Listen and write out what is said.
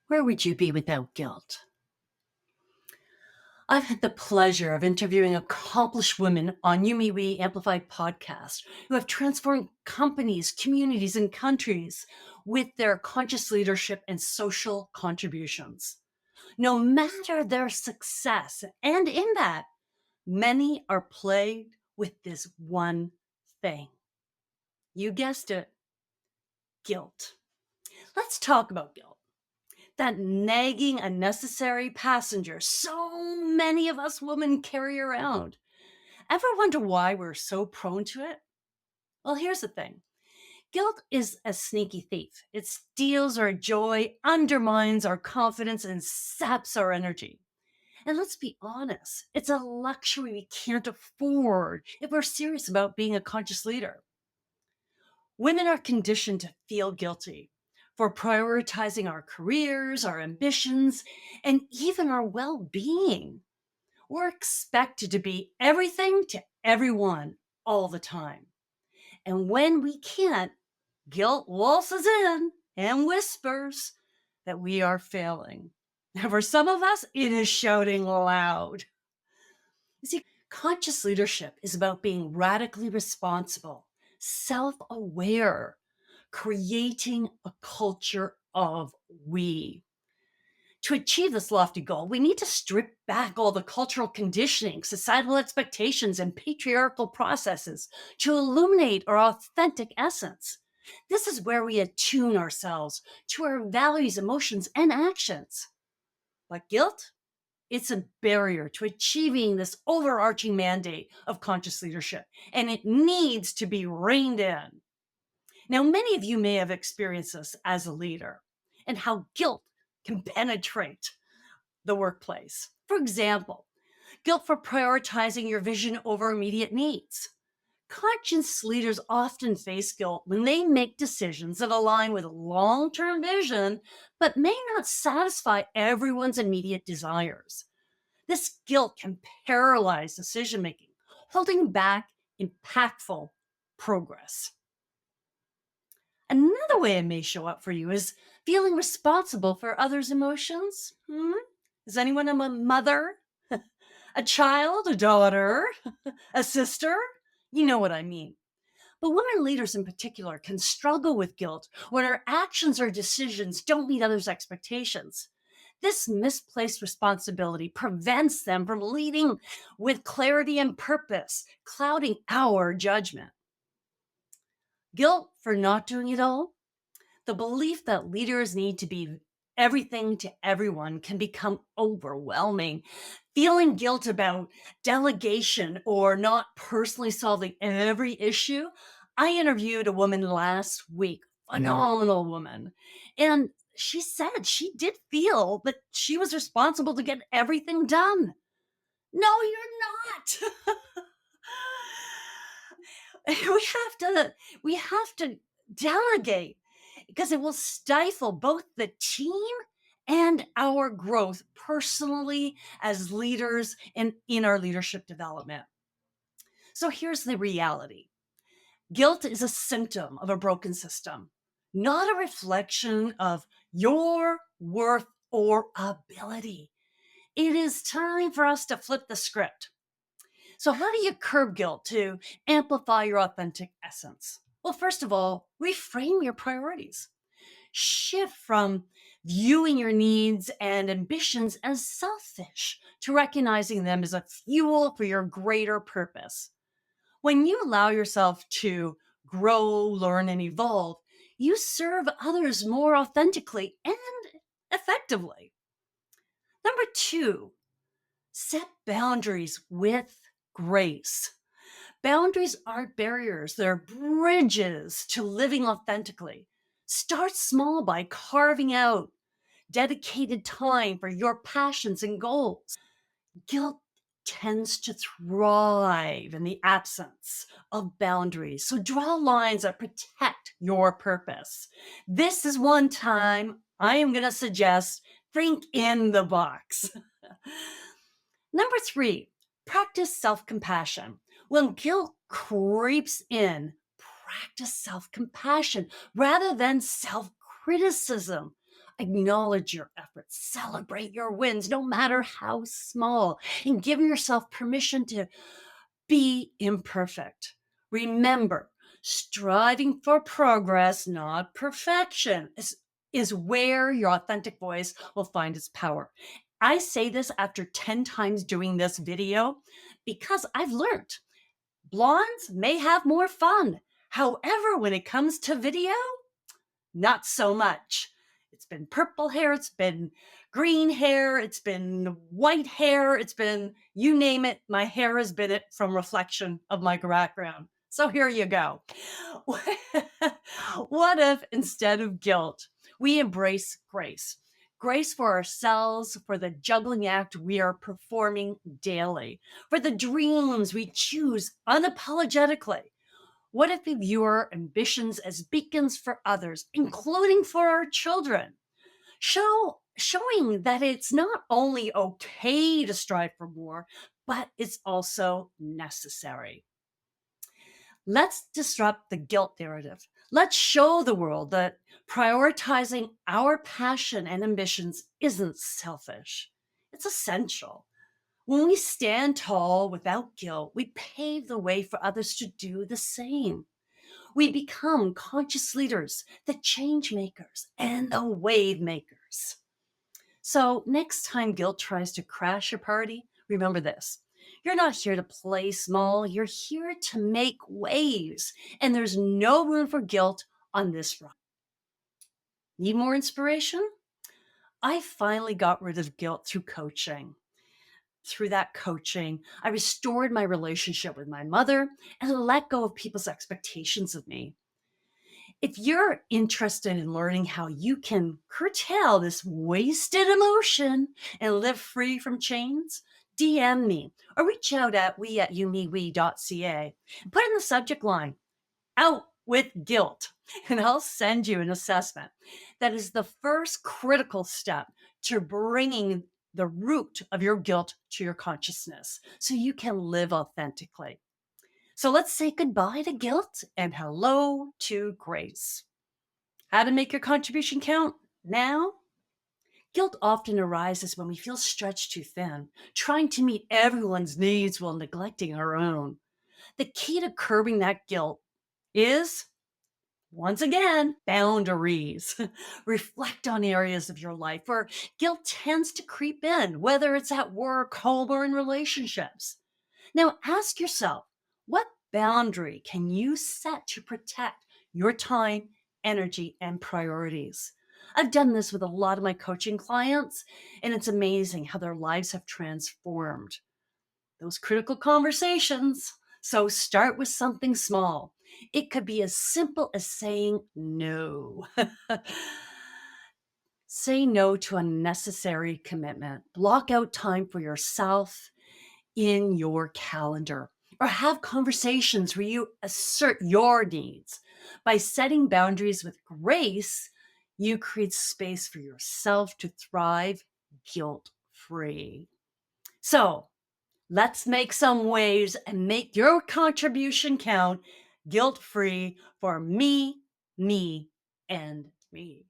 Where would you be without guilt? I've had the pleasure of interviewing accomplished women on YouMeWe Amplified Podcast who have transformed companies, communities, and countries with their conscious leadership and social contributions. No matter their success and impact, many are plagued with this one thing. You guessed it, guilt. Let's talk about guilt. That nagging, unnecessary passenger so many of us women carry around. Ever wonder why we're so prone to it? Well, here's the thing. Guilt is a sneaky thief. It steals our joy, undermines our confidence, and saps our energy. And let's be honest, it's a luxury we can't afford if we're serious about being a conscious leader. Women are conditioned to feel guilty for prioritizing our careers, our ambitions, and even our well being. We're expected to be everything to everyone all the time. And when we can't, guilt waltzes in and whispers that we are failing. Now, for some of us, it is shouting loud. You see, conscious leadership is about being radically responsible, self aware, creating a culture of we. To achieve this lofty goal, we need to strip back all the cultural conditioning, societal expectations, and patriarchal processes to illuminate our authentic essence. This is where we attune ourselves to our values, emotions, and actions. But guilt? It's a barrier to achieving this overarching mandate of conscious leadership, and it needs to be reined in. Now, many of you may have experienced this as a leader and how guilt can penetrate the workplace. For example, guilt for prioritizing your vision over immediate needs. Conscious leaders often face guilt when they make decisions that align with long-term vision, but may not satisfy everyone's immediate desires. This guilt can paralyze decision making, holding back impactful progress. Another way it may show up for you is feeling responsible for others' emotions. Is anyone a mother, a child, a daughter, a sister? You know what I mean. But women leaders in particular can struggle with guilt when our actions or decisions don't meet others' expectations. This misplaced responsibility prevents them from leading with clarity and purpose, clouding our judgment. Guilt for not doing it all. The belief that leaders need to be everything to everyone can become overwhelming. Feeling guilt about delegation or not personally solving every issue. I interviewed a woman last week, phenomenal woman, and she said she did feel that she was responsible to get everything done. No, you're not. we have to delegate because it will stifle both the team and our growth personally as leaders and in our leadership development. So here's the reality. Guilt is a symptom of a broken system, not a reflection of your worth or ability. It is time for us to flip the script. So how do you curb guilt to amplify your authentic essence? Well, first of all, reframe your priorities. Shift from viewing your needs and ambitions as selfish to recognizing them as a fuel for your greater purpose. When you allow yourself to grow, learn, and evolve, you serve others more authentically and effectively. Number two, set boundaries with grace. Boundaries aren't barriers, they're bridges to living authentically. Start small by carving out dedicated time for your passions and goals. Guilt tends to thrive in the absence of boundaries, so draw lines that protect your purpose. This is one time I am going to suggest think in the box. Number three, practice self-compassion. When guilt creeps in, practice self-compassion rather than self-criticism. Acknowledge your efforts, celebrate your wins, no matter how small, and give yourself permission to be imperfect. Remember, striving for progress, not perfection, is where your authentic voice will find its power. I say this after 10 times doing this video because I've learned blondes may have more fun. However, when it comes to video, not so much. It's been purple hair, it's been green hair, it's been white hair, it's been you name it. My hair has been it from reflection of my background. So here you go. What if instead of guilt, we embrace grace? Grace for ourselves, for the juggling act we are performing daily, for the dreams we choose unapologetically. What if we view our ambitions as beacons for others, including for our children? Showing that it's not only okay to strive for more, but it's also necessary. Let's disrupt the guilt narrative. Let's show the world that prioritizing our passion and ambitions isn't selfish. It's essential. When we stand tall without guilt, we pave the way for others to do the same. We become conscious leaders, the change makers, and the wave makers. So, next time guilt tries to crash your party, remember this. You're not here to play small, you're here to make waves, and there's no room for guilt on this ride. Need more inspiration? I finally got rid of guilt through coaching. Through that coaching, I restored my relationship with my mother and let go of people's expectations of me. If you're interested in learning how you can curtail this wasted emotion and live free from chains, DM me or reach out at we@youmewe.ca. Put in the subject line, out with guilt, and I'll send you an assessment. That is the first critical step to bringing the root of your guilt to your consciousness so you can live authentically. So let's say goodbye to guilt and hello to grace. How to make your contribution count now? Guilt often arises when we feel stretched too thin, trying to meet everyone's needs while neglecting our own. The key to curbing that guilt is, once again, boundaries. Reflect on areas of your life where guilt tends to creep in, whether it's at work, home, or in relationships. Now ask yourself, what boundary can you set to protect your time, energy, and priorities? I've done this with a lot of my coaching clients, and it's amazing how their lives have transformed. Those critical conversations. So start with something small. It could be as simple as saying no. Say no to unnecessary commitment. Block out time for yourself in your calendar, or have conversations where you assert your needs. By setting boundaries with grace, you create space for yourself to thrive guilt free. So let's make some waves and make your contribution count guilt free for me, and me.